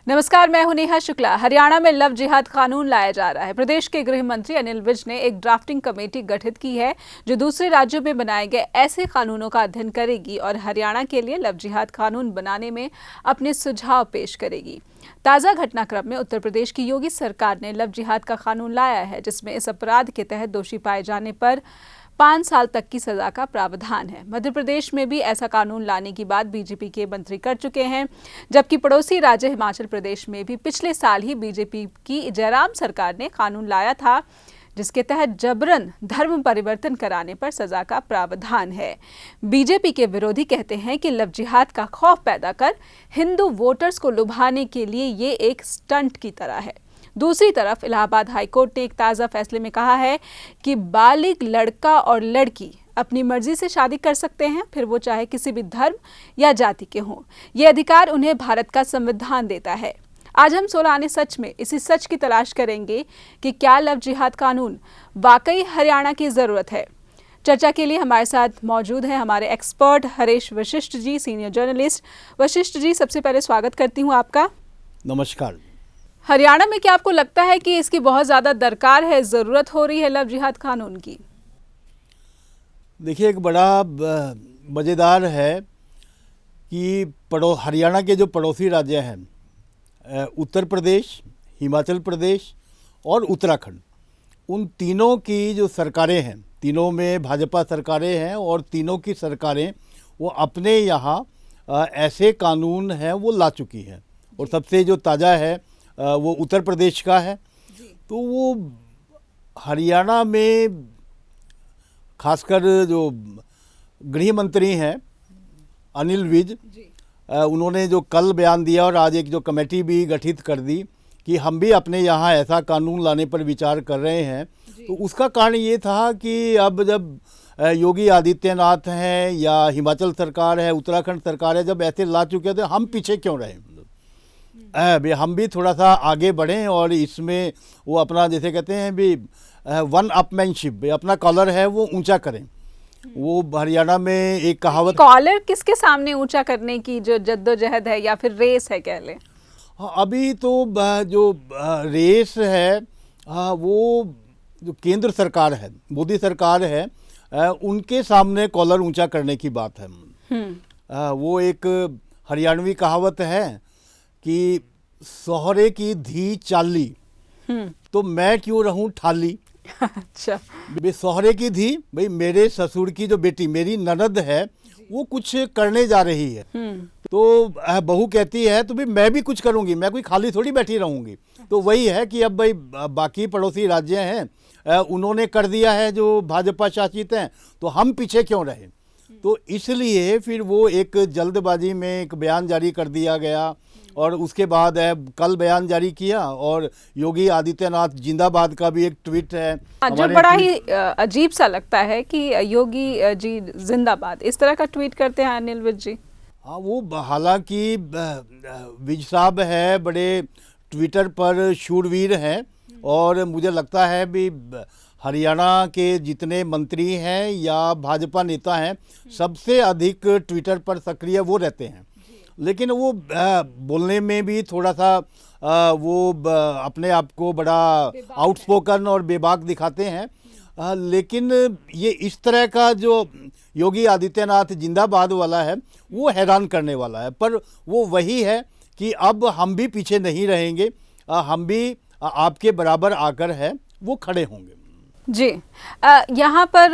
नमस्कार, मैं हूं नेहा शुक्ला। हरियाणा में लव जिहाद कानून लाया जा रहा है। प्रदेश के गृह मंत्री अनिल विज ने एक ड्राफ्टिंग कमेटी गठित की है जो दूसरे राज्यों में बनाए गए ऐसे कानूनों का अध्ययन करेगी और हरियाणा के लिए लव जिहाद कानून बनाने में अपने सुझाव पेश करेगी। ताजा घटनाक्रम में उत्तर प्रदेश की योगी सरकार ने लव जिहाद का कानून लाया है, जिसमें इस अपराध के तहत दोषी पाए जाने पर 5 साल तक की सजा का प्रावधान है। मध्य प्रदेश में भी ऐसा कानून लाने की बात बीजेपी के मंत्री कर चुके हैं, जबकि पड़ोसी राज्य हिमाचल प्रदेश में भी पिछले साल ही बीजेपी की जयराम सरकार ने कानून लाया था, जिसके तहत जबरन धर्म परिवर्तन कराने पर सजा का प्रावधान है। बीजेपी के विरोधी कहते हैं कि लव जिहाद का खौफ पैदा कर हिंदू वोटर्स को लुभाने के लिए ये एक स्टंट की तरह है। दूसरी तरफ इलाहाबाद हाईकोर्ट ने एक ताज़ा फैसले में कहा है कि बालिग लड़का और लड़की अपनी मर्जी से शादी कर सकते हैं, फिर वो चाहे किसी भी धर्म या जाति के हों। ये अधिकार उन्हें भारत का संविधान देता है। आज हम 16 आने सच में इसी सच की तलाश करेंगे कि क्या लव जिहाद कानून वाकई हरियाणा की ज़रूरत है। चर्चा के लिए हमारे साथ मौजूद हैं हमारे expert Harish Vashishtha ji, senior journalist. Vashishtha ji, सबसे पहले स्वागत करती हूँ आपका। नमस्कार। हरियाणा में क्या आपको लगता है कि इसकी बहुत ज़्यादा दरकार है, ज़रूरत हो रही है लव जिहाद कानून की? देखिए, एक बड़ा मज़ेदार है कि हरियाणा के जो पड़ोसी राज्य हैं, उत्तर प्रदेश, हिमाचल प्रदेश और उत्तराखंड, उन तीनों की जो सरकारें हैं, तीनों में भाजपा सरकारें हैं और तीनों की सरकारें वो अपने यहाँ ऐसे कानून हैं वो ला चुकी हैं। और सबसे जो ताज़ा है वो उत्तर प्रदेश का है। तो वो हरियाणा में खासकर जो गृह मंत्री हैं अनिल विज, उन्होंने जो कल बयान दिया और आज एक जो कमेटी भी गठित कर दी कि हम भी अपने यहाँ ऐसा कानून लाने पर विचार कर रहे हैं, तो उसका कारण ये था कि अब जब योगी आदित्यनाथ हैं या हिमाचल सरकार है, उत्तराखंड सरकार है, जब ऐसे ला चुके थे, हम पीछे क्यों रहे, हम भी थोड़ा सा आगे बढ़ें और इसमें वो अपना, जैसे कहते हैं भी, वन अपमैनशिप, अपना कॉलर है वो ऊंचा करें। वो हरियाणा में एक कहावत, कॉलर किसके सामने ऊंचा करने की जो जद्दोजहद है या फिर रेस है कह लें? हाँ, अभी तो जो रेस है वो जो केंद्र सरकार है, मोदी सरकार है, उनके सामने कॉलर ऊंचा करने की बात है। वो एक हरियाणवी कहावत है कि सोहरे की धी चाली तो मैं क्यों रहूं ठाली। अच्छा, सोहरे की धी, भाई मेरे ससुर की जो बेटी, मेरी ननद है, वो कुछ करने जा रही है, तो बहू कहती है तो भाई मैं भी कुछ करूंगी, मैं कोई खाली थोड़ी बैठी रहूंगी। तो वही है कि अब भाई बाकी पड़ोसी राज्य हैं, उन्होंने कर दिया है जो भाजपा शासित हैं, तो हम पीछे क्यों रहे। तो इसलिए फिर वो एक जल्दबाजी में एक बयान जारी कर दिया गया और उसके बाद कल बयान जारी किया। और योगी आदित्यनाथ जिंदाबाद का भी एक ट्वीट है जो बड़ा ही अजीब सा लगता है कि योगी जी जिंदाबाद इस तरह का ट्वीट करते हैं अनिल विज जी। हाँ, वो हालांकि विज साहब है, बड़े ट्विटर पर शूरवीर हैं और मुझे लगता है भी हरियाणा के जितने मंत्री हैं या भाजपा नेता हैं, सबसे अधिक ट्विटर पर सक्रिय वो रहते हैं। लेकिन वो बोलने में भी थोड़ा सा वो अपने आप को बड़ा आउटस्पोकन और बेबाक दिखाते हैं। लेकिन ये इस तरह का जो योगी आदित्यनाथ जिंदाबाद वाला है वो हैरान करने वाला है। पर वो वही है कि अब हम भी पीछे नहीं रहेंगे, हम भी आपके बराबर आकर है वो खड़े होंगे। जी, यहाँ पर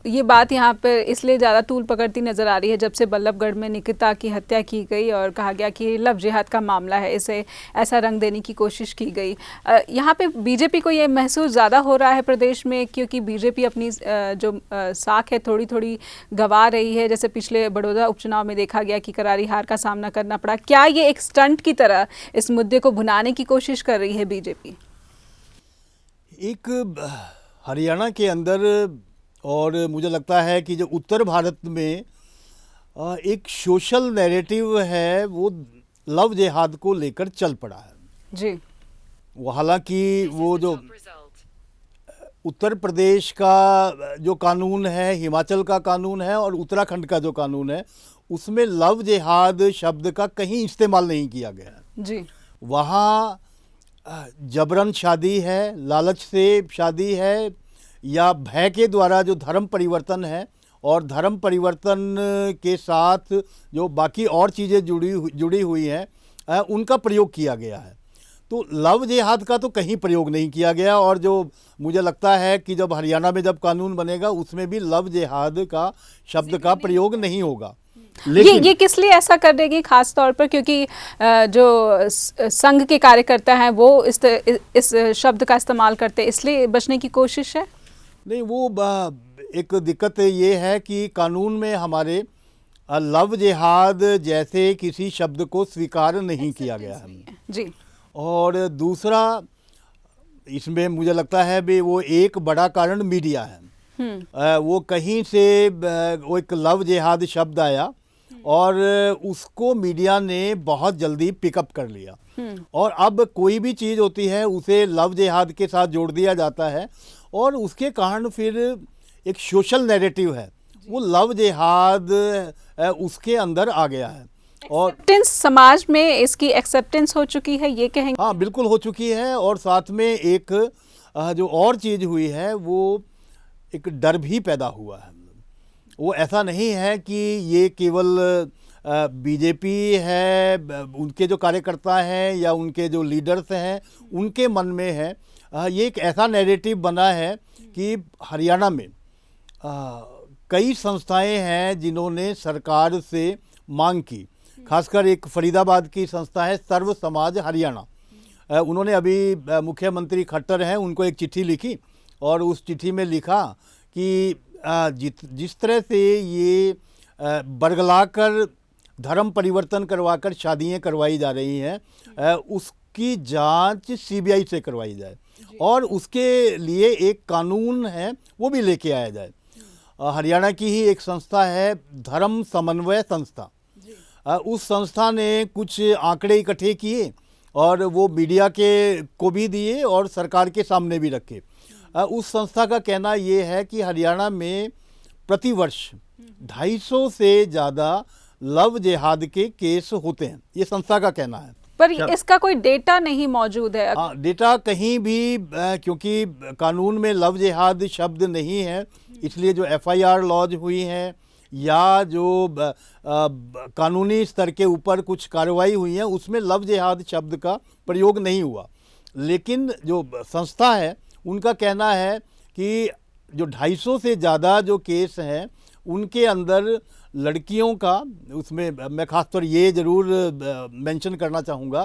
ये बात यहाँ पर इसलिए ज़्यादा तूल पकड़ती नज़र आ रही है जब से बल्लभगढ़ में निकिता की हत्या की गई और कहा गया कि लव जिहाद का मामला है, इसे ऐसा रंग देने की कोशिश की गई। यहाँ पे बीजेपी को ये महसूस ज़्यादा हो रहा है प्रदेश में, क्योंकि बीजेपी अपनी जो साख है थोड़ी थोड़ी गंवा रही है। जैसे पिछले बड़ौदा उपचुनाव में देखा गया कि करारी हार का सामना करना पड़ा। क्या ये एक स्टंट की तरह इस मुद्दे को भुनाने की कोशिश कर रही है बीजेपी? एक हरियाणा के अंदर और मुझे लगता है कि जो उत्तर भारत में एक सोशल नैरेटिव है वो लव जिहाद को लेकर चल पड़ा है जी। वो हालांकि वो जो उत्तर प्रदेश का जो कानून है, हिमाचल का कानून है और उत्तराखंड का जो कानून है, उसमें लव जिहाद शब्द का कहीं इस्तेमाल नहीं किया गया है। जी। वहाँ जबरन शादी है, लालच से शादी है, या भय के द्वारा जो धर्म परिवर्तन है और धर्म परिवर्तन के साथ जो बाकी और चीज़ें जुड़ी हुई हैं उनका प्रयोग किया गया है। तो लव जिहाद का तो कहीं प्रयोग नहीं किया गया, और जो मुझे लगता है कि जब हरियाणा में जब कानून बनेगा उसमें भी लव जिहाद का शब्द का प्रयोग नहीं होगा। लेकिन ये किस लिए ऐसा कर देगी खास तौर पर, क्योंकि जो संघ के कार्यकर्ता हैं वो इस शब्द का इस्तेमाल करते हैं, इसलिए बचने की कोशिश है? नहीं, वो एक दिक्कत ये है कि कानून में हमारे लव जिहाद जैसे किसी शब्द को स्वीकार नहीं किया गया है जी। और दूसरा, इसमें मुझे लगता है भी वो एक बड़ा कारण मीडिया है। वो कहीं से वो एक लव जिहाद शब्द आया और उसको मीडिया ने बहुत जल्दी पिकअप कर लिया, और अब कोई भी चीज़ होती है उसे लव जिहाद के साथ जोड़ दिया जाता है, और उसके कारण फिर एक सोशल नैरेटिव है, वो लव जिहाद उसके अंदर आ गया है। और एक्सेप्टेंस समाज में इसकी एक्सेप्टेंस हो चुकी है, ये कहेंगे? हाँ, बिल्कुल हो चुकी है। और साथ में एक जो और चीज़ हुई है वो एक डर भी पैदा हुआ है। वो ऐसा नहीं है कि ये केवल बीजेपी है, उनके जो कार्यकर्ता हैं या उनके जो लीडर्स हैं उनके मन में है। ये एक ऐसा नैरेटिव बना है कि हरियाणा में कई संस्थाएं हैं जिन्होंने सरकार से मांग की, खासकर एक फरीदाबाद की संस्था है सर्व समाज हरियाणा। उन्होंने अभी मुख्यमंत्री खट्टर हैं उनको एक चिट्ठी लिखी, और उस चिट्ठी में लिखा कि जिस तरह से ये बरगलाकर धर्म परिवर्तन करवाकर शादियां करवाई जा रही हैं, उसकी जांच सीबीआई से करवाई जाए, और उसके लिए एक कानून है वो भी लेके आया जाए। हरियाणा की ही एक संस्था है धर्म समन्वय संस्था, उस संस्था ने कुछ आंकड़े इकट्ठे किए और वो मीडिया के को भी दिए और सरकार के सामने भी रखे। उस संस्था का कहना ये है कि हरियाणा में प्रतिवर्ष 250 से ज़्यादा लव जिहाद के केस होते हैं, ये संस्था का कहना है। पर इसका कोई डेटा नहीं मौजूद है? हाँ, डेटा कहीं भी, क्योंकि कानून में लव जिहाद शब्द नहीं है, इसलिए जो FIR लॉज हुई हैं या जो कानूनी स्तर के ऊपर कुछ कार्रवाई हुई है उसमें लव जिहाद शब्द का प्रयोग नहीं हुआ। लेकिन जो संस्था है उनका कहना है कि जो 250 से ज़्यादा जो केस हैं उनके अंदर लड़कियों का, उसमें मैं खासतौर ये ज़रूर मेंशन करना चाहूँगा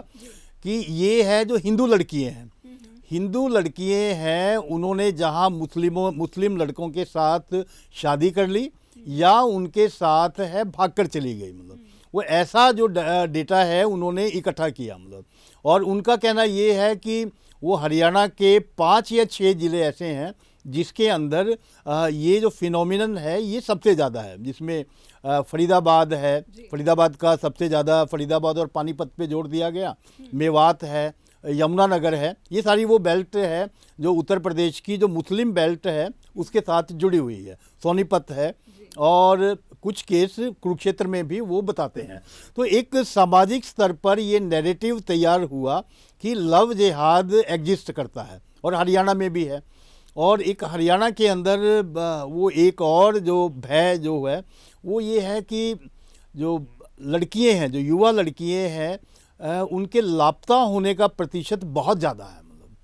कि ये है जो हिंदू लड़कियाँ हैं, हिंदू लड़कियाँ हैं, उन्होंने जहाँ मुस्लिम लड़कों के साथ शादी कर ली या उनके साथ है भागकर चली गई, मतलब वो ऐसा जो डेटा है उन्होंने इकट्ठा किया, मतलब। और उनका कहना ये है कि वो हरियाणा के 5 या 6 ज़िले ऐसे हैं जिसके अंदर ये जो फिनोमिनन है ये सबसे ज़्यादा है, जिसमें फरीदाबाद है, फरीदाबाद का सबसे ज़्यादा, फरीदाबाद और पानीपत पे जोड़ दिया गया, मेवात है, यमुनानगर है, ये सारी वो बेल्ट है जो उत्तर प्रदेश की जो मुस्लिम बेल्ट है उसके साथ जुड़ी हुई है, सोनीपत है, और कुछ केस कुरुक्षेत्र में भी वो बताते हैं। तो एक सामाजिक स्तर पर ये नैरेटिव तैयार हुआ कि लव जिहाद एग्जिस्ट करता है और हरियाणा में भी है। और एक हरियाणा के अंदर वो एक और जो भय जो है वो ये है कि जो लड़कियां हैं, जो युवा लड़कियां हैं, उनके लापता होने का प्रतिशत बहुत ज़्यादा है, मतलब।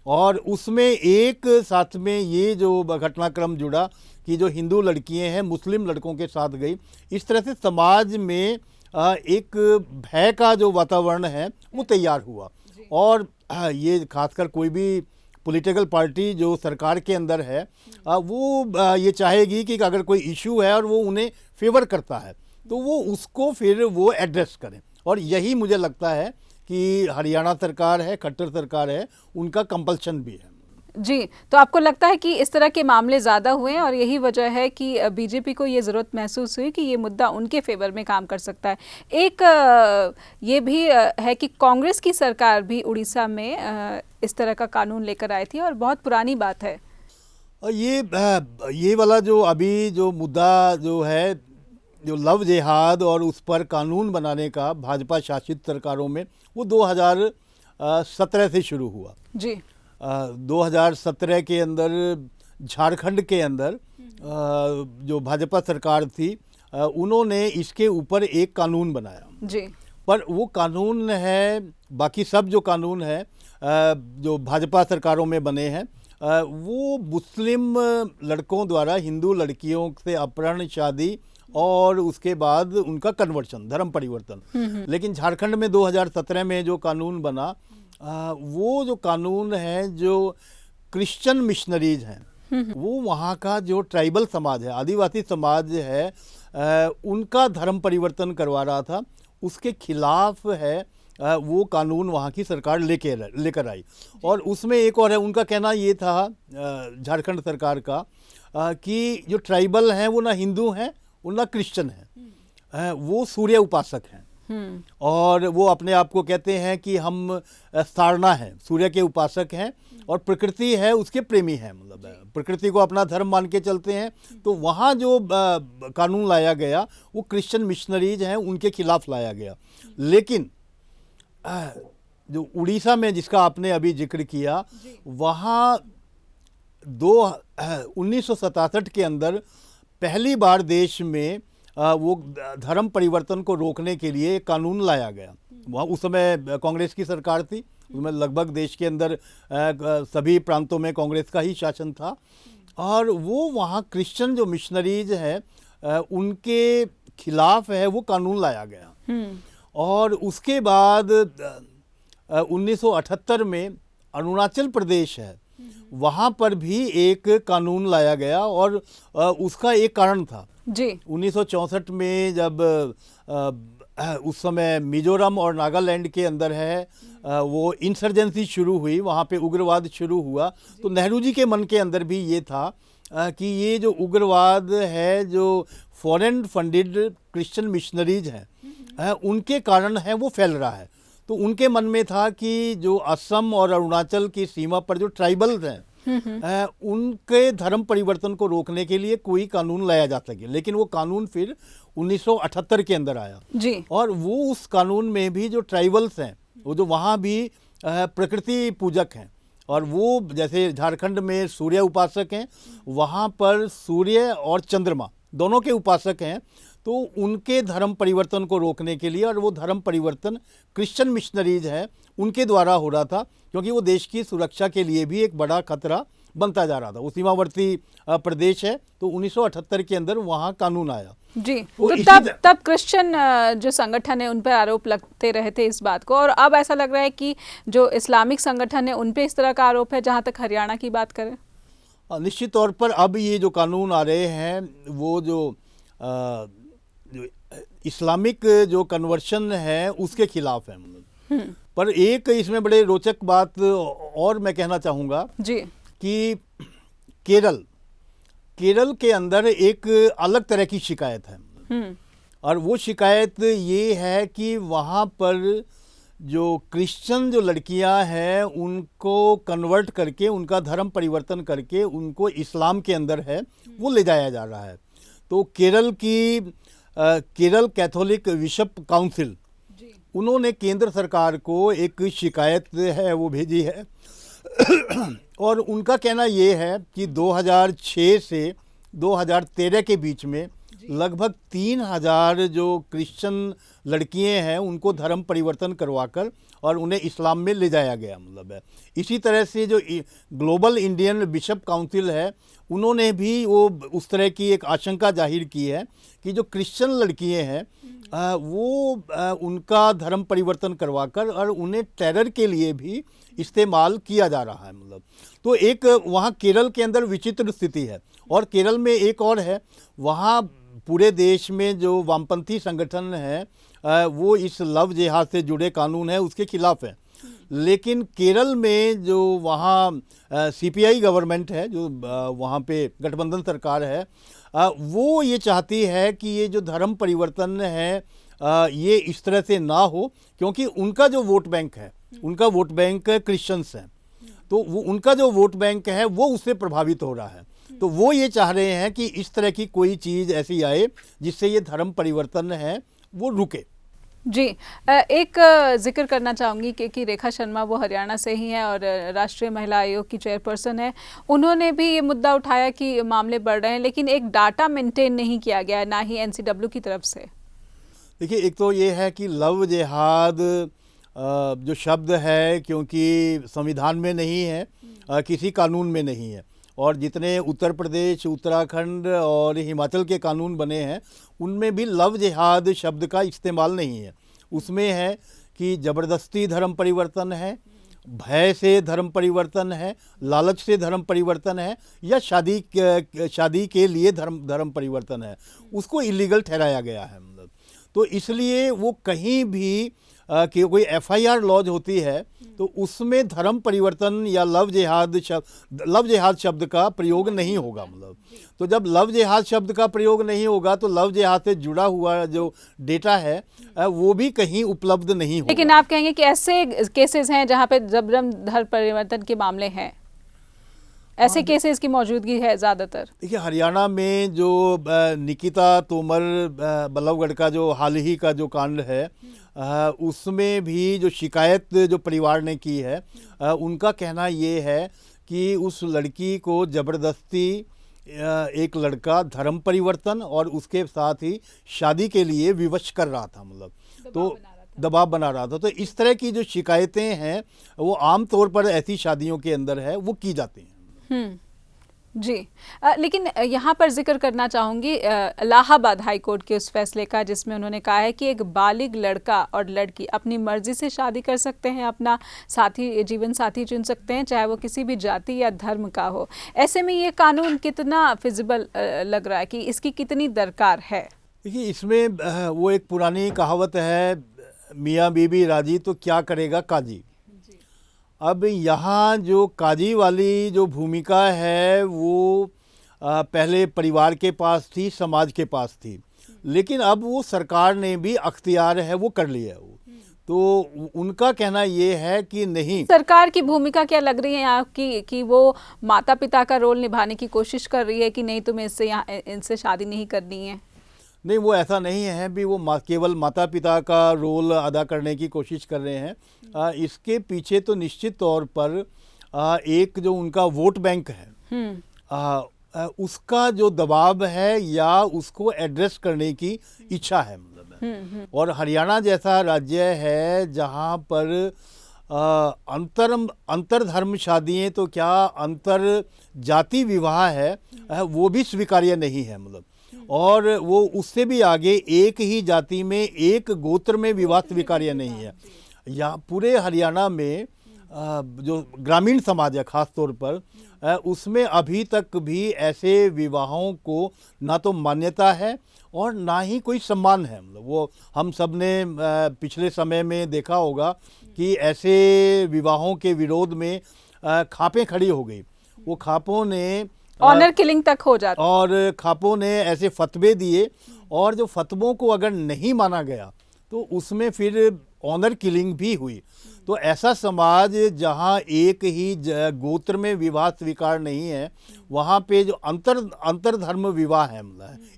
और उसमें एक साथ में ये जो घटनाक्रम जुड़ा कि जो हिंदू लड़कियां हैं मुस्लिम लड़कों के साथ गई, इस तरह से समाज में एक भय का जो वातावरण है वो तैयार हुआ। और ये खासकर कोई भी पॉलिटिकल पार्टी जो सरकार के अंदर है वो ये चाहेगी कि अगर कोई इशू है और वो उन्हें फेवर करता है तो वो उसको फिर वो एड्रेस करें, और यही मुझे लगता है कि हरियाणा सरकार है, खट्टर सरकार है, उनका कंपल्शन भी है। जी, तो आपको लगता है कि इस तरह के मामले ज़्यादा हुए हैं और यही वजह है कि बीजेपी को ये ज़रूरत महसूस हुई कि ये मुद्दा उनके फेवर में काम कर सकता है? एक ये भी है कि कांग्रेस की सरकार भी उड़ीसा में इस तरह का कानून लेकर आई थी और बहुत पुरानी बात है। ये वाला जो अभी जो मुद्दा जो है जो लव जिहाद और उस पर कानून बनाने का भाजपा शासित सरकारों में वो 2017 से शुरू हुआ जी। 2017 के अंदर झारखंड के अंदर जो भाजपा सरकार थी उन्होंने इसके ऊपर एक कानून बनाया जी। पर वो कानून है, बाकी सब जो कानून है जो भाजपा सरकारों में बने हैं वो मुस्लिम लड़कों द्वारा हिंदू लड़कियों से अपहरण, शादी और उसके बाद उनका कन्वर्शन, धर्म परिवर्तन। लेकिन झारखंड में 2017 में जो कानून बना वो जो कानून है जो क्रिश्चियन मिशनरीज हैं वो वहाँ का जो ट्राइबल समाज है, आदिवासी समाज है, उनका धर्म परिवर्तन करवा रहा था, उसके खिलाफ है वो कानून वहाँ की सरकार लेकर आई। और उसमें एक और है, उनका कहना ये था झारखंड सरकार का कि जो ट्राइबल हैं वो ना हिंदू हैं और ना क्रिश्चियन हैं, वो सूर्य उपासक हैं और वो अपने आप को कहते हैं कि हम सारना हैं, सूर्य के उपासक हैं और प्रकृति है उसके प्रेमी हैं, मतलब प्रकृति को अपना धर्म मान के चलते हैं। तो वहाँ जो कानून लाया गया वो क्रिश्चियन मिशनरीज हैं उनके खिलाफ लाया गया। लेकिन जो उड़ीसा में जिसका आपने अभी जिक्र किया, वहाँ 1967 के अंदर पहली बार देश में वो धर्म परिवर्तन को रोकने के लिए कानून लाया गया। वहाँ उस समय कांग्रेस की सरकार थी, उसमें लगभग देश के अंदर सभी प्रांतों में कांग्रेस का ही शासन था और वो वहाँ क्रिश्चियन जो मिशनरीज हैं उनके खिलाफ है वो कानून लाया गया। और उसके बाद 1978 में अरुणाचल प्रदेश है, वहाँ पर भी एक कानून लाया गया और उसका एक कारण था जी। 1964 में जब उस समय मिजोरम और नागालैंड के अंदर है वो इंसर्जेंसी शुरू हुई, वहाँ पे उग्रवाद शुरू हुआ, तो नेहरू जी के मन के अंदर भी ये था कि ये जो उग्रवाद है जो फॉरेन फंडेड क्रिश्चियन मिशनरीज हैं उनके कारण है वो फैल रहा है। तो उनके मन में था कि जो असम और अरुणाचल की सीमा पर जो ट्राइबल्स हैं उनके धर्म परिवर्तन को रोकने के लिए कोई कानून लाया जा सके। लेकिन वो कानून फिर 1978 के अंदर आया जी। और वो उस कानून में भी जो ट्राइबल्स हैं वो जो वहाँ भी प्रकृति पूजक हैं और वो जैसे झारखंड में सूर्य उपासक हैं, वहाँ पर सूर्य और चंद्रमा दोनों के उपासक हैं, तो उनके धर्म परिवर्तन को रोकने के लिए, और वो धर्म परिवर्तन क्रिश्चियन मिशनरीज हैं उनके द्वारा हो रहा था क्योंकि वो देश की सुरक्षा के लिए भी एक बड़ा खतरा बनता जा रहा था। वो सीमावर्ती प्रदेश है, तो 1978 के अंदर वहाँ कानून आया जी। तो तब क्रिश्चियन जो संगठन है उन पर आरोप लगते रहे थे इस बात को, और अब ऐसा लग रहा है कि जो इस्लामिक संगठन है उन पे इस तरह का आरोप है। जहाँ तक हरियाणा की बात करें, निश्चित तौर पर अब ये जो कानून आ रहे हैं वो जो इस्लामिक जो कन्वर्शन है उसके खिलाफ है। पर एक इसमें बड़े रोचक बात और मैं कहना चाहूँगा जी कि केरल के अंदर एक अलग तरह की शिकायत है और वो शिकायत ये है कि वहाँ पर जो क्रिश्चियन जो लड़कियां हैं उनको कन्वर्ट करके, उनका धर्म परिवर्तन करके उनको इस्लाम के अंदर है वो ले जाया जा रहा है। तो केरल कैथोलिक बिशप काउंसिल, उन्होंने केंद्र सरकार को एक शिकायत है वो भेजी है और उनका कहना ये है कि 2006 से 2013 के बीच में लगभग 3000 जो क्रिश्चियन लड़कियां हैं उनको धर्म परिवर्तन करवाकर और उन्हें इस्लाम में ले जाया गया, मतलब है। इसी तरह से जो ग्लोबल इंडियन बिशप काउंसिल है उन्होंने भी वो उस तरह की एक आशंका जाहिर की है कि जो क्रिश्चियन लड़कियां हैं वो उनका धर्म परिवर्तन करवाकर और उन्हें टेरर के लिए भी इस्तेमाल किया जा रहा है, मतलब। तो एक वहाँ केरल के अंदर विचित्र स्थिति है। और केरल में एक और है, वहाँ पूरे देश में जो वामपंथी संगठन है वो इस लव जिहाद से जुड़े कानून है उसके खिलाफ है। लेकिन केरल में जो वहाँ सीपीआई गवर्नमेंट है, जो वहाँ पे गठबंधन सरकार है, वो ये चाहती है कि ये जो धर्म परिवर्तन है ये इस तरह से ना हो, क्योंकि उनका जो वोट बैंक है, उनका वोट बैंक क्रिश्चियंस हैं, तो वो उनका जो वोट बैंक है वो उससे प्रभावित हो रहा है। तो वो ये चाह रहे हैं कि इस तरह की कोई चीज़ ऐसी आए जिससे ये धर्म परिवर्तन है वो रुके। जी, एक जिक्र करना चाहूँगी कि रेखा शर्मा वो हरियाणा से ही हैं और राष्ट्रीय महिला आयोग की चेयरपर्सन है। उन्होंने भी ये मुद्दा उठाया कि मामले बढ़ रहे हैं, लेकिन एक डाटा मेंटेन नहीं किया गया है, ना ही एनसीडब्ल्यू की तरफ से। देखिए, एक तो ये है कि लव जिहाद जो शब्द है, क्योंकि संविधान में नहीं है, किसी कानून में नहीं है, और जितने उत्तर प्रदेश, उत्तराखंड और हिमाचल के कानून बने हैं उनमें भी लव जिहाद शब्द का इस्तेमाल नहीं है। उसमें है कि ज़बरदस्ती धर्म परिवर्तन है, भय से धर्म परिवर्तन है, लालच से धर्म परिवर्तन है, या शादी के लिए धर्म परिवर्तन है, उसको इलीगल ठहराया गया है। तो इसलिए वो कहीं भी कि कोई एफआईआर लॉज होती है तो उसमें धर्म परिवर्तन या लव जिहाद शब्द का प्रयोग नहीं होगा। तो जब लव जिहाद शब्द का प्रयोग नहीं होगा तो लव जिहाद से जुड़ा हुआ जो डेटा है वो भी कहीं उपलब्ध नहीं होगा। लेकिन आप कहेंगे कि ऐसे केसेस हैं जहां पे जबरन धर्म परिवर्तन के मामले हैं, ऐसे केसेस की मौजूदगी है ज़्यादातर। देखिए, हरियाणा में जो निकिता तोमर बल्लभगढ़ का जो हाल ही का जो कांड है, उसमें भी जो शिकायत जो परिवार ने की है, उनका कहना ये है कि उस लड़की को ज़बरदस्ती एक लड़का धर्म परिवर्तन और उसके साथ ही शादी के लिए विवश कर रहा था, तो दबाव बना रहा था। तो इस तरह की जो शिकायतें हैं वो आम तौर पर ऐसी शादियों के अंदर है वो की जाती हैं। जी, लेकिन यहाँ पर जिक्र करना चाहूँगी इलाहाबाद हाई कोर्ट के उस फैसले का जिसमें उन्होंने कहा है कि एक बालिग लड़का और लड़की अपनी मर्जी से शादी कर सकते हैं, अपना जीवन साथी चुन सकते हैं, चाहे वो किसी भी जाति या धर्म का हो। ऐसे में ये कानून कितना फिजिबल लग रहा है, कि इसकी कितनी दरकार है? देखिए, इसमें वो एक पुरानी कहावत है, मियाँ बीबी राजी तो क्या करेगा काजी। अब यहाँ जो काजी वाली जो भूमिका है वो पहले परिवार के पास थी, समाज के पास थी, लेकिन अब वो सरकार ने भी अख्तियार है वो कर लिया है। तो उनका कहना ये है कि नहीं, सरकार की भूमिका क्या लग रही है आपकी, कि वो माता पिता का रोल निभाने की कोशिश कर रही है कि नहीं तुम्हें इनसे शादी नहीं करनी है? नहीं, वो ऐसा नहीं है भी वो केवल माता पिता का रोल अदा करने की कोशिश कर रहे हैं। इसके पीछे तो निश्चित तौर पर एक जो उनका वोट बैंक है, उसका जो दबाव है या उसको एड्रेस करने की इच्छा है। और हरियाणा जैसा राज्य है जहाँ पर अंतर धर्म शादियाँ तो क्या, अंतर जाति विवाह है वो भी स्वीकार्य नहीं है। और वो उससे भी आगे एक ही जाति में एक गोत्र में विवाह स्वीकार्य नहीं है। या पूरे हरियाणा में जो ग्रामीण समाज है खास तौर पर, उसमें अभी तक भी ऐसे विवाहों को ना तो मान्यता है और ना ही कोई सम्मान है। वो हम सब ने पिछले समय में देखा होगा कि ऐसे विवाहों के विरोध में खापें खड़ी हो गई। वो खापों ने ऑनर किलिंग तक हो जाता, और खापों ने ऐसे फतवे दिए, और जो फतवों को अगर नहीं माना गया तो उसमें फिर ऑनर किलिंग भी हुई। तो ऐसा समाज जहां एक ही गोत्र में विवाह स्वीकार नहीं है, वहां पे जो अंतर धर्म विवाह है,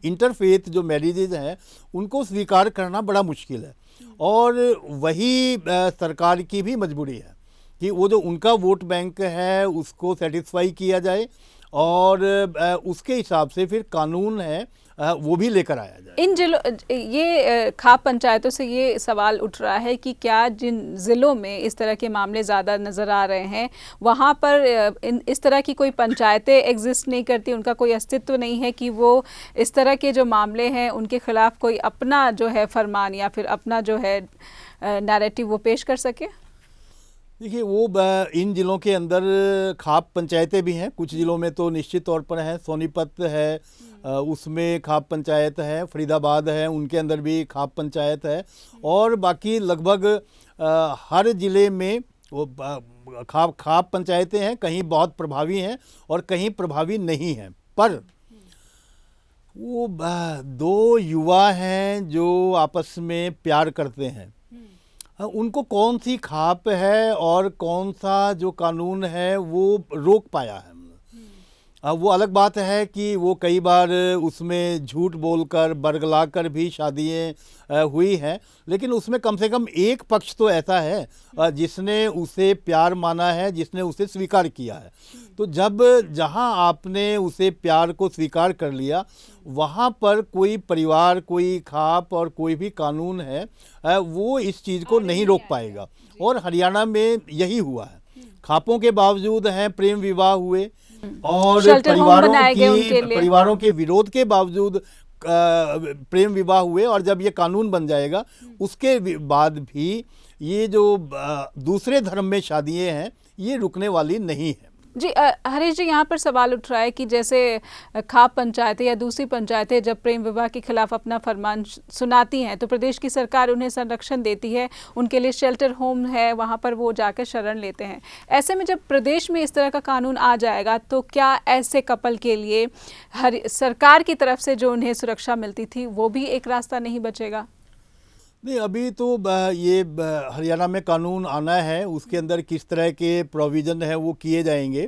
इंटरफेथ जो मैरिजेज हैं, उनको स्वीकार करना बड़ा मुश्किल है। और वही सरकार की भी मजबूरी है कि वो जो उनका वोट बैंक है उसको सेटिस्फाई किया जाए, और उसके हिसाब से फिर कानून है वो भी लेकर आया जाए। इन जिलों, ये खाप पंचायतों से ये सवाल उठ रहा है कि क्या जिन ज़िलों में इस तरह के मामले ज़्यादा नज़र आ रहे हैं वहाँ पर इस तरह की कोई पंचायतें एग्जिस्ट नहीं करती, उनका कोई अस्तित्व नहीं है कि वो इस तरह के जो मामले हैं उनके खिलाफ कोई अपना जो है फरमान या फिर अपना जो है नैरेटिव वो पेश कर सके? देखिए, वो इन ज़िलों के अंदर खाप पंचायतें भी हैं, कुछ ज़िलों में तो निश्चित तौर पर हैं। सोनीपत है, उसमें खाप पंचायत है, फरीदाबाद है, उनके अंदर भी खाप पंचायत है, और बाकी लगभग हर ज़िले में वो खाप पंचायतें हैं। कहीं बहुत प्रभावी हैं और कहीं प्रभावी नहीं हैं। पर वो दो युवा हैं जो आपस में प्यार करते हैं, उनको कौन सी खाप है और कौन सा जो कानून है वो रोक पाया है? वो अलग बात है कि वो कई बार उसमें झूठ बोलकर बरगलाकर भी शादियाँ हुई हैं, लेकिन उसमें कम से कम एक पक्ष तो ऐसा है जिसने उसे प्यार माना है, जिसने उसे स्वीकार किया है। तो जब जहां आपने उसे प्यार को स्वीकार कर लिया, वहां पर कोई परिवार, कोई खाप और कोई भी कानून है वो इस चीज़ को नहीं रोक पाएगा। और हरियाणा में यही हुआ है। खापों के बावजूद हैं प्रेम विवाह हुए और परिवारों के विरोध के बावजूद प्रेम विवाह हुए, और जब ये कानून बन जाएगा उसके बाद भी ये जो दूसरे धर्म में शादियां हैं ये रुकने वाली नहीं है। जी हरीश जी, यहाँ पर सवाल उठ रहा है कि जैसे खाप पंचायतें या दूसरी पंचायतें जब प्रेम विवाह के खिलाफ अपना फरमान सुनाती हैं तो प्रदेश की सरकार उन्हें संरक्षण देती है, उनके लिए शेल्टर होम है, वहाँ पर वो जाकर शरण लेते हैं। ऐसे में जब प्रदेश में इस तरह का कानून आ जाएगा तो क्या ऐसे कपल के लिए सरकार की तरफ से जो उन्हें सुरक्षा मिलती थी वो भी एक रास्ता नहीं बचेगा? नहीं, अभी तो ये हरियाणा में कानून आना है, उसके अंदर किस तरह के प्रोविज़न है वो किए जाएंगे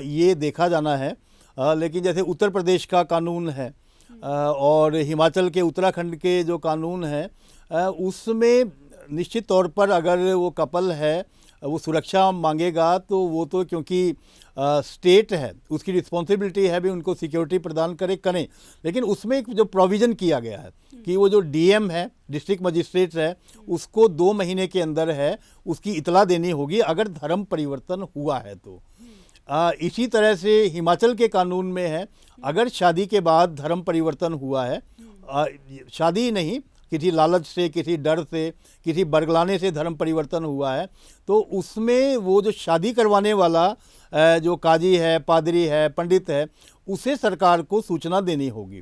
ये देखा जाना है। लेकिन जैसे उत्तर प्रदेश का कानून है और हिमाचल के, उत्तराखंड के जो कानून हैं उसमें निश्चित तौर पर अगर वो कपल है वो सुरक्षा मांगेगा तो वो तो, क्योंकि स्टेट है उसकी रिस्पॉन्सिबिलिटी है भी उनको सिक्योरिटी प्रदान करें। लेकिन उसमें एक जो प्रोविज़न किया गया है कि वो जो डीएम है, डिस्ट्रिक्ट मजिस्ट्रेट है, उसको 2 महीने के अंदर है उसकी इतला देनी होगी अगर धर्म परिवर्तन हुआ है तो। इसी तरह से हिमाचल के कानून में है, अगर शादी के बाद धर्म परिवर्तन हुआ है, शादी ही नहीं, किसी लालच से, किसी डर से, किसी बरगलाने से धर्म परिवर्तन हुआ है, तो उसमें वो जो शादी करवाने वाला जो काजी है, पादरी है, पंडित है, उसे सरकार को सूचना देनी होगी।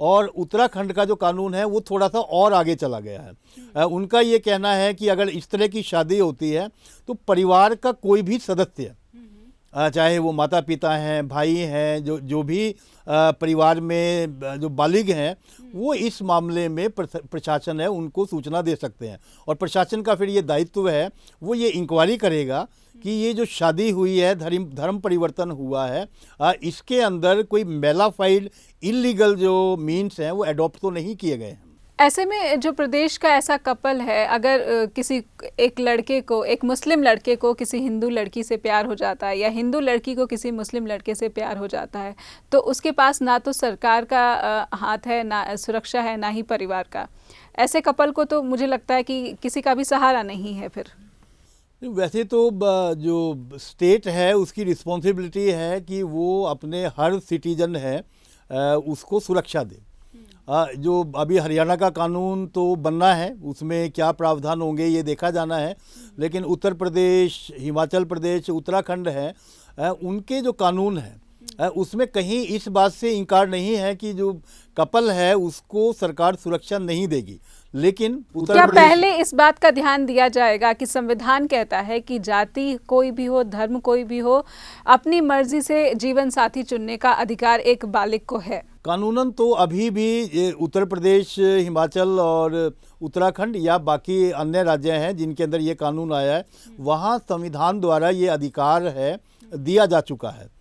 और उत्तराखंड का जो कानून है वो थोड़ा सा और आगे चला गया है। उनका ये कहना है कि अगर इस तरह की शादी होती है तो परिवार का कोई भी सदस्य, चाहे वो माता पिता हैं, भाई हैं, जो भी परिवार में जो बालिग हैं, वो इस मामले में प्रशासन है उनको सूचना दे सकते हैं। और प्रशासन का फिर ये दायित्व है, वो ये इंक्वायरी करेगा कि ये जो शादी हुई है, धर्म परिवर्तन हुआ है, इसके अंदर कोई मेलाफाइड इलीगल जो मीन्स हैं वो अडॉप्ट तो नहीं किए गए हैं। ऐसे में जो प्रदेश का ऐसा कपल है, अगर किसी एक लड़के को, एक मुस्लिम लड़के को किसी हिंदू लड़की से प्यार हो जाता है या हिंदू लड़की को किसी मुस्लिम लड़के से प्यार हो जाता है, तो उसके पास ना तो सरकार का हाथ है, ना सुरक्षा है, ना ही परिवार का। ऐसे कपल को तो मुझे लगता है कि किसी का भी सहारा नहीं है फिर। वैसे तो जो स्टेट है उसकी रिस्पॉन्सिबिलिटी है कि वो अपने हर सिटीजन है उसको सुरक्षा दे। जो अभी हरियाणा का कानून तो बनना है, उसमें क्या प्रावधान होंगे ये देखा जाना है। लेकिन उत्तर प्रदेश, हिमाचल प्रदेश, उत्तराखंड है, उनके जो कानून है उसमें कहीं इस बात से इनकार नहीं है कि जो कपल है उसको सरकार सुरक्षा नहीं देगी। लेकिन क्या पहले इस बात का ध्यान दिया जाएगा कि संविधान कहता है कि जाति कोई भी हो, धर्म कोई भी हो, अपनी मर्जी से जीवन साथी चुनने का अधिकार एक बालिग को है। कानूनन तो अभी भी उत्तर प्रदेश, हिमाचल और उत्तराखंड या बाकी अन्य राज्य हैं जिनके अंदर ये कानून आया है, वहाँ संविधान द्वारा ये अधिकार है, दिया जा चुका है।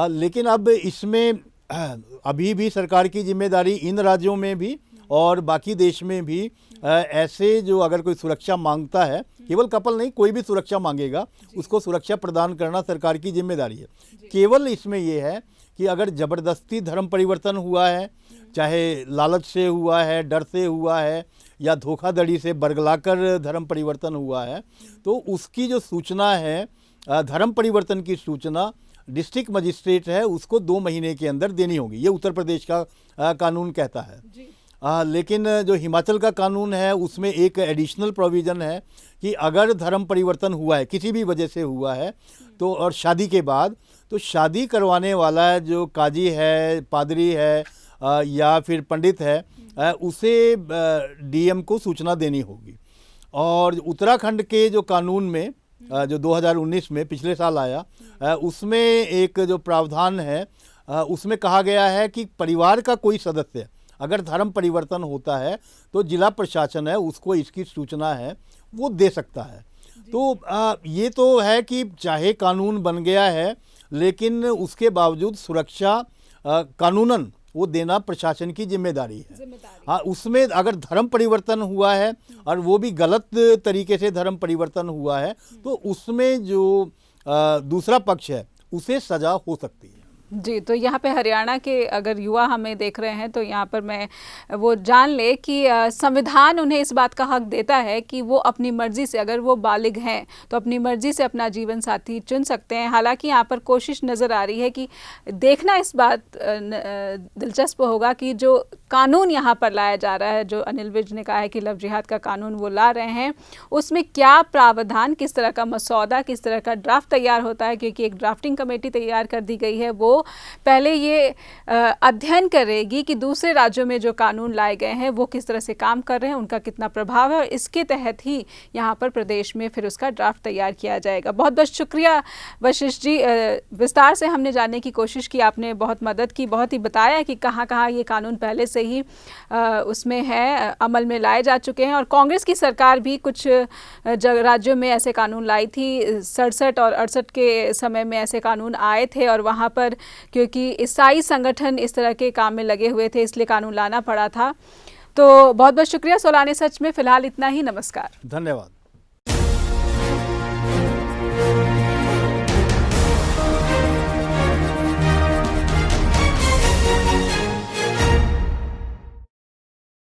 लेकिन अब इसमें अभी भी सरकार की जिम्मेदारी इन राज्यों में भी और बाकी देश में भी ऐसे जो अगर कोई सुरक्षा मांगता है, केवल कपल नहीं, कोई भी सुरक्षा मांगेगा, उसको सुरक्षा प्रदान करना सरकार की जिम्मेदारी है। केवल इसमें यह है कि अगर ज़बरदस्ती धर्म परिवर्तन हुआ है, चाहे लालच से हुआ है, डर से हुआ है या धोखाधड़ी से बरगलाकर धर्म परिवर्तन हुआ है, तो उसकी जो सूचना है, धर्म परिवर्तन की सूचना डिस्ट्रिक्ट मजिस्ट्रेट है उसको 2 महीने के अंदर देनी होगी। ये उत्तर प्रदेश का कानून कहता है। लेकिन जो हिमाचल का कानून है उसमें एक एडिशनल प्रोविज़न है कि अगर धर्म परिवर्तन हुआ है, किसी भी वजह से हुआ है, तो और शादी के बाद, तो शादी करवाने वाला जो काजी है, पादरी है या फिर पंडित है, उसे डीएम को सूचना देनी होगी। और उत्तराखंड के जो कानून में जो 2019 में पिछले साल आया, उसमें एक जो प्रावधान है उसमें कहा गया है कि परिवार का कोई सदस्य अगर धर्म परिवर्तन होता है तो जिला प्रशासन है उसको इसकी सूचना है वो दे सकता है। तो ये तो है कि चाहे कानून बन गया है लेकिन उसके बावजूद सुरक्षा कानूनन वो देना प्रशासन की जिम्मेदारी है। हाँ, उसमें अगर धर्म परिवर्तन हुआ है और वो भी गलत तरीके से धर्म परिवर्तन हुआ है तो उसमें जो दूसरा पक्ष है उसे सजा हो सकती है। जी, तो यहाँ पे हरियाणा के अगर युवा हमें देख रहे हैं तो यहाँ पर मैं वो जान ले कि संविधान उन्हें इस बात का हक देता है कि वो अपनी मर्जी से, अगर वो बालिग हैं तो अपनी मर्जी से अपना जीवन साथी चुन सकते हैं। हालांकि यहाँ पर कोशिश नज़र आ रही है कि देखना इस बात दिलचस्प होगा कि जो कानून यहाँ पर लाया जा रहा है, जो अनिल विज ने कहा है कि लव जिहाद का कानून वो ला रहे हैं, उसमें क्या प्रावधान, किस तरह का मसौदा, किस तरह का ड्राफ्ट तैयार होता है, क्योंकि एक ड्राफ्टिंग कमेटी तैयार कर दी गई है। वो पहले ये अध्ययन करेगी कि दूसरे राज्यों में जो कानून लाए गए हैं वो किस तरह से काम कर रहे हैं, उनका कितना प्रभाव है, और इसके तहत ही यहाँ पर प्रदेश में फिर उसका ड्राफ्ट तैयार किया जाएगा। बहुत बहुत शुक्रिया वशिष्ठ जी, विस्तार से हमने जानने की कोशिश की, आपने बहुत मदद की, बहुत ही बताया कि कहाँ कहाँ ये कानून पहले से ही उसमें है, अमल में लाए जा चुके हैं। और कांग्रेस की सरकार भी कुछ राज्यों में ऐसे कानून लाई थी, 67 और 68 के समय में ऐसे कानून आए थे, और वहाँ पर क्योंकि ईसाई संगठन इस तरह के काम में लगे हुए थे इसलिए कानून लाना पड़ा था। तो बहुत बहुत शुक्रिया। सोलाने सच में फिलहाल इतना ही। नमस्कार। धन्यवाद।